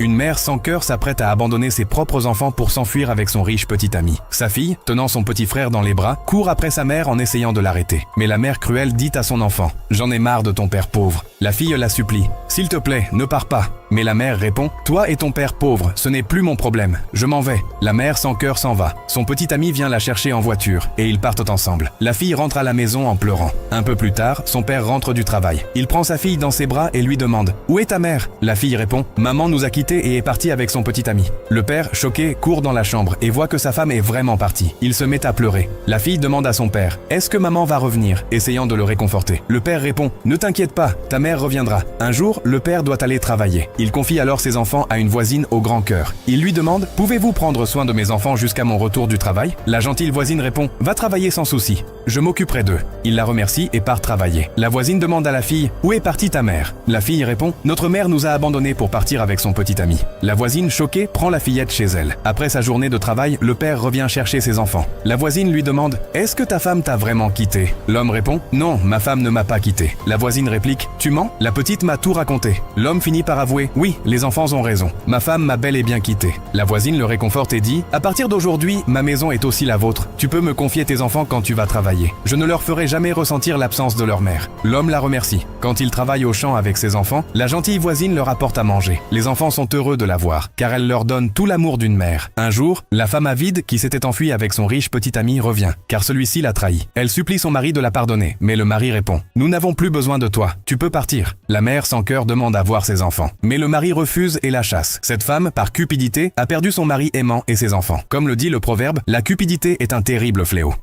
Une mère sans cœur s'apprête à abandonner ses propres enfants pour s'enfuir avec son riche petit ami. Sa fille, tenant son petit frère dans les bras, court après sa mère en essayant de l'arrêter. Mais la mère cruelle dit à son enfant « J'en ai marre de ton père pauvre ». La fille la supplie « S'il te plaît, ne pars pas ». Mais la mère répond « Toi et ton père pauvre, ce n'est plus mon problème, je m'en vais ». La mère sans cœur s'en va. Son petit ami vient la chercher en voiture et ils partent ensemble. La fille rentre à la maison en pleurant. Un peu plus tard, son père rentre du travail. Il prend sa fille dans ses bras et lui demande « Où est ta mère ?» La fille répond « Maman nous a quittés et est partie avec son petit ami ». Le père, choqué, court dans la chambre et voit que sa femme est vraiment partie. Il se met à pleurer. La fille demande à son père « Est-ce que maman va revenir ?» essayant de le réconforter. Le père répond « Ne t'inquiète pas, ta mère reviendra ». Un jour, le père doit aller travailler. Il confie alors ses enfants à une voisine au grand cœur. Il lui demande « Pouvez-vous prendre soin de mes enfants jusqu'à mon retour du travail ?» La gentille voisine répond « Va travailler sans souci, je m'occuperai d'eux ». Il la remercie et part travailler. La voisine demande à la fille « Où est partie ta mère ?» La fille répond « Notre mère nous a abandonnés pour partir avec son petit ami ». La voisine, choquée, prend la fillette chez elle. Après sa journée de travail, le père revient chercher ses enfants. La voisine lui demande « Est-ce que ta femme t'a vraiment quitté ?» L'homme répond « Non, ma femme ne m'a pas quitté ». La voisine réplique « Tu mens ? La petite m'a tout raconté ». L'homme finit par avouer « Oui, les enfants ont raison. Ma femme m'a bel et bien quitté ». La voisine le réconforte et dit « À partir d'aujourd'hui, ma maison est aussi la vôtre. Tu peux me confier tes enfants quand tu vas travailler. Je ne leur ferai jamais ressentir l'absence de leur mère ». L'homme la remercie. Quand il travaille au champ avec ses enfants, la gentille voisine leur apporte à manger. Les enfants sont heureux de la voir, car elle leur donne tout l'amour d'une mère. Un jour, la femme avide qui s'était enfuie avec son riche petit ami revient, car celui-ci l'a trahi. Elle supplie son mari de la pardonner, mais le mari répond « Nous n'avons plus besoin de toi, tu peux partir ». La mère sans cœur demande à voir ses enfants, mais le mari refuse et la chasse. Cette femme, par cupidité, a perdu son mari aimant et ses enfants. Comme le dit le proverbe, la cupidité est un terrible fléau.